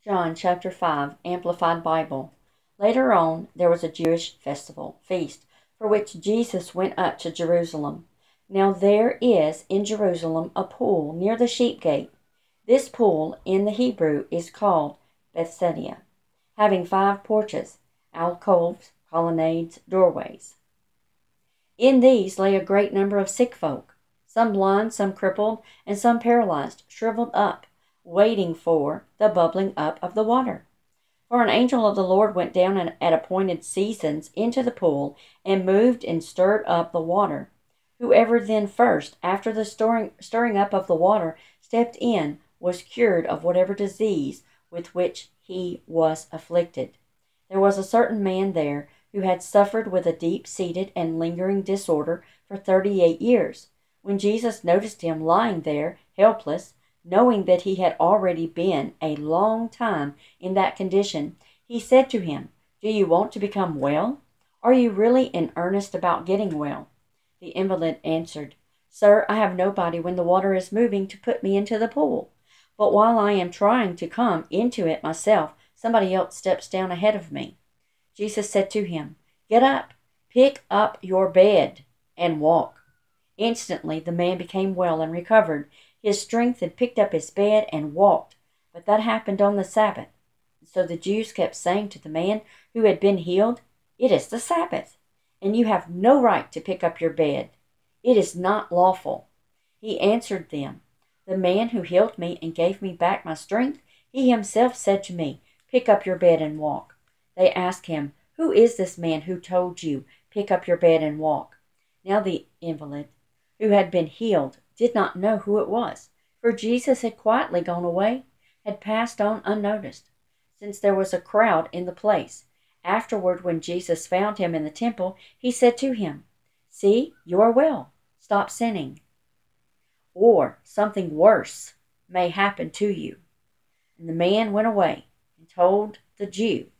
John chapter 5, Amplified Bible. Later on, there was a Jewish feast, for which Jesus went up to Jerusalem. Now there is in Jerusalem a pool near the sheep gate. This pool in the Hebrew is called Bethesda, having 5 porches, alcoves, colonnades, doorways. In these lay a great number of sick folk, some blind, some crippled, and some paralyzed, shriveled up, waiting for the bubbling up of the water. For an angel of the Lord went down at appointed seasons into the pool, and moved and stirred up the water. Whoever then first, after the stirring up of the water, stepped in, was cured of whatever disease with which he was afflicted. There was a certain man there who had suffered with a deep-seated and lingering disorder for 38 years. When Jesus noticed him lying there, helpless, knowing that he had already been a long time in that condition, he said to him, "Do you want to become well? Are you really in earnest about getting well?" The invalid answered, "Sir, I have nobody when the water is moving to put me into the pool. But while I am trying to come into it myself, somebody else steps down ahead of me." Jesus said to him, "Get up, pick up your bed, and walk." Instantly the man became well and recovered his strength and picked up his bed and walked. But that happened on the Sabbath. So the Jews kept saying to the man who had been healed, "It is the Sabbath, and you have no right to pick up your bed. It is not lawful." He answered them, "The man who healed me and gave me back my strength, he himself said to me, 'Pick up your bed and walk.'" They asked him, "Who is this man who told you, 'Pick up your bed and walk'?" Now the invalid who had been healed did not know who it was, for Jesus had quietly gone away, had passed on unnoticed, since there was a crowd in the place. Afterward, when Jesus found him in the temple, he said to him, "See, you are well. Stop sinning, or something worse may happen to you." And the man went away and told the Jew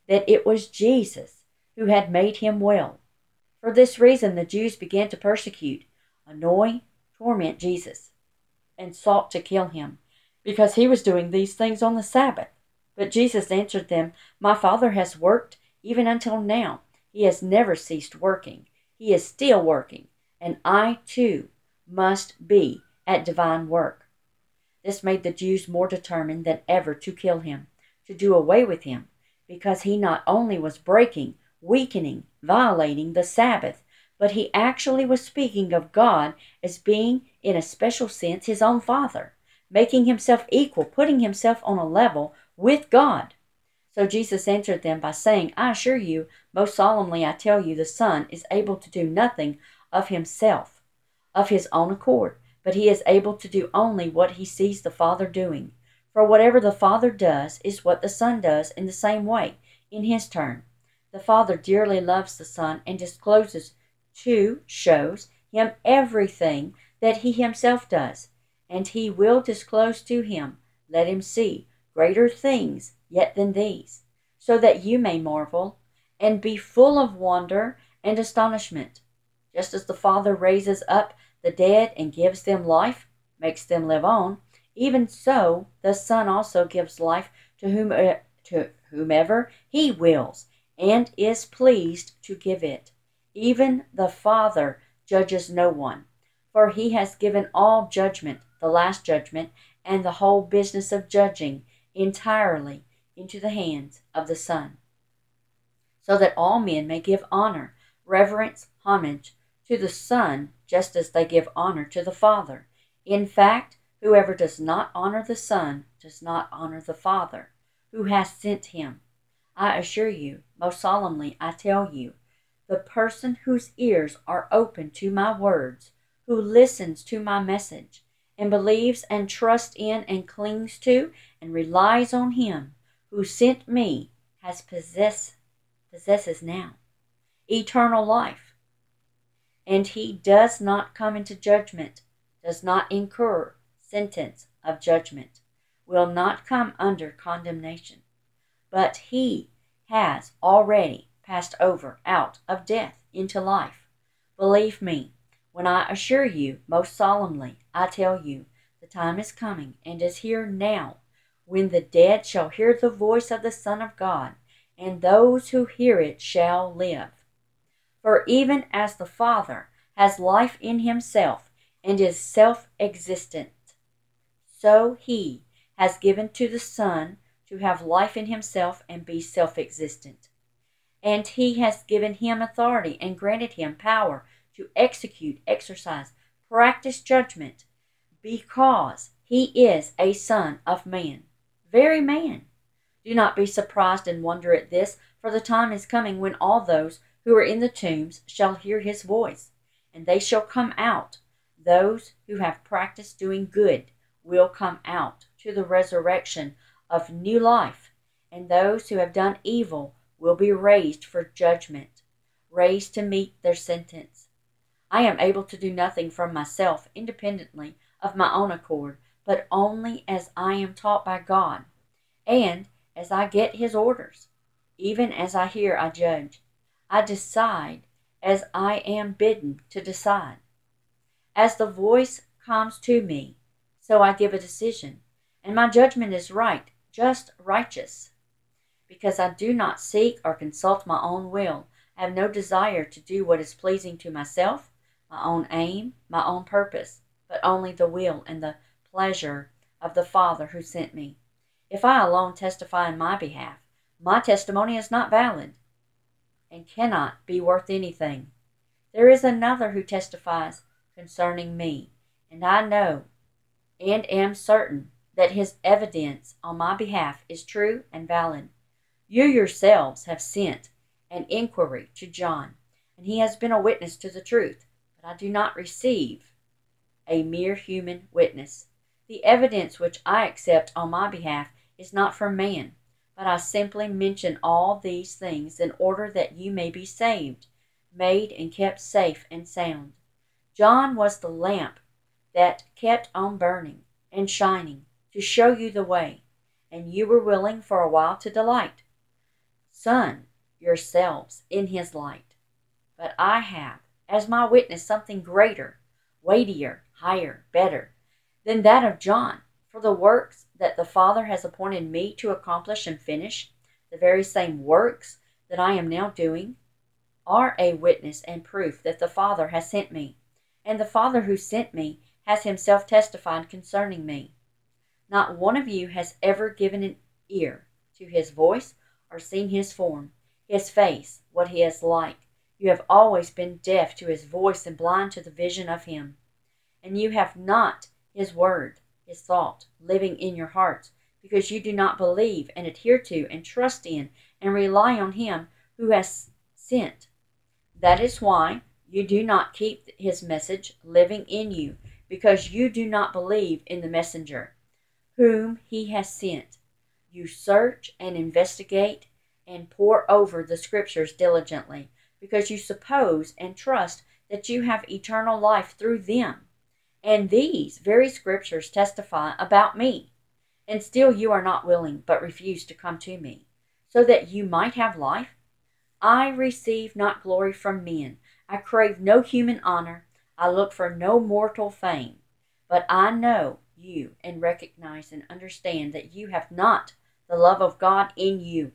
that it was Jesus who had made him well. For this reason the Jews began to persecute, annoy, torment Jesus, and sought to kill him, because he was doing these things on the Sabbath. But Jesus answered them, "My Father has worked even until now. He has never ceased working. He is still working, and I too must be at divine work." This made the Jews more determined than ever to kill him, to do away with him, because he not only was breaking, weakening, violating the Sabbath, but he actually was speaking of God as being, in a special sense, his own Father, making himself equal, putting himself on a level with God. So Jesus answered them by saying, "I assure you, most solemnly I tell you, the Son is able to do nothing of himself, of his own accord, but he is able to do only what he sees the Father doing. For whatever the Father does is what the Son does in the same way, in his turn. The Father dearly loves the Son and shows him everything that he himself does, and he will disclose to him, let him see, greater things yet than these, so that you may marvel and be full of wonder and astonishment. Just as the Father raises up the dead and gives them life, makes them live on, even so the Son also gives life to whomever he wills, and is pleased to give it. Even the Father judges no one, for he has given all judgment, the last judgment, and the whole business of judging entirely into the hands of the Son, so that all men may give honor, reverence, homage to the Son, just as they give honor to the Father. In fact, whoever does not honor the Son does not honor the Father, who has sent him. I assure you, most solemnly I tell you, the person whose ears are open to my words, who listens to my message, and believes and trusts in and clings to and relies on him who sent me, possesses now eternal life. And he does not come into judgment, does not incur sentence of judgment, will not come under condemnation, but he has already passed over out of death into life. Believe me, when I assure you, most solemnly, I tell you, the time is coming and is here now, when the dead shall hear the voice of the Son of God, and those who hear it shall live. For even as the Father has life in himself and is self-existent, so he has given to the Son to have life in himself and be self-existent. And he has given him authority and granted him power to execute, exercise, practice judgment, because he is a Son of Man, very man. Do not be surprised and wonder at this, for the time is coming when all those who are in the tombs shall hear his voice, and they shall come out. Those who have practiced doing good will come out to the resurrection of new life, and those who have done evil will be raised for judgment, raised to meet their sentence. I am able to do nothing from myself independently of my own accord, but only as I am taught by God, and as I get his orders. Even as I hear, I judge. I decide as I am bidden to decide. As the voice comes to me, so I give a decision, and my judgment is right, just, righteous. Because I do not seek or consult my own will, I have no desire to do what is pleasing to myself, my own aim, my own purpose, but only the will and the pleasure of the Father who sent me. If I alone testify in my behalf, my testimony is not valid and cannot be worth anything. There is another who testifies concerning me, and I know and am certain that his evidence on my behalf is true and valid. You yourselves have sent an inquiry to John, and he has been a witness to the truth, but I do not receive a mere human witness. The evidence which I accept on my behalf is not from man, but I simply mention all these things in order that you may be saved, made and kept safe and sound. John was the lamp that kept on burning and shining to show you the way, and you were willing for a while to delight, sun yourselves in his light. But I have, as my witness, something greater, weightier, higher, better than that of John. For the works that the Father has appointed me to accomplish and finish, the very same works that I am now doing, are a witness and proof that the Father has sent me, and the Father who sent me has himself testified concerning me. Not one of you has ever given an ear to his voice or seen his form, his face, what he is like. You have always been deaf to his voice and blind to the vision of him. And you have not his word, his thought, living in your hearts, because you do not believe and adhere to and trust in and rely on him who has sent. That is why you do not keep his message living in you, because you do not believe in the messenger whom he has sent. You search and investigate and pore over the scriptures diligently, because you suppose and trust that you have eternal life through them. And these very scriptures testify about me. And still you are not willing, but refuse to come to me, so that you might have life. I receive not glory from men. I crave no human honor. I look for no mortal fame. But I know you and recognize and understand that you have not the love of God in you.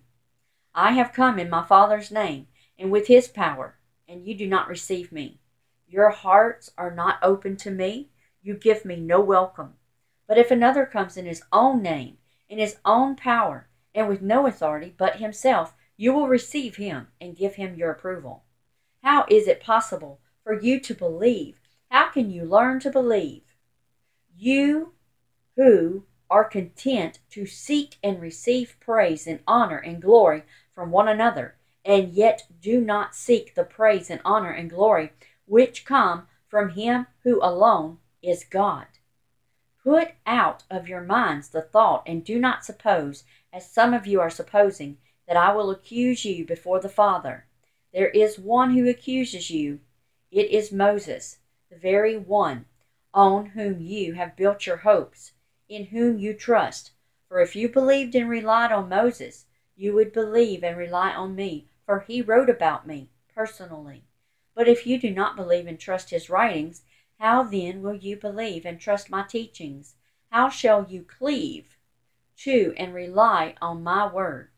I have come in my Father's name and with his power, and you do not receive me. Your hearts are not open to me. You give me no welcome. But if another comes in his own name, in his own power, and with no authority but himself, you will receive him and give him your approval. How is it possible for you to believe? How can you learn to believe? You who are content to seek and receive praise and honor and glory from one another, and yet do not seek the praise and honor and glory which come from him who alone is God. Put out of your minds the thought, and do not suppose, as some of you are supposing, that I will accuse you before the Father. There is one who accuses you. It is Moses, the very one on whom you have built your hopes, in whom you trust. For if you believed and relied on Moses, you would believe and rely on me, for he wrote about me personally. But if you do not believe and trust his writings, how then will you believe and trust my teachings? How shall you cleave to and rely on my word.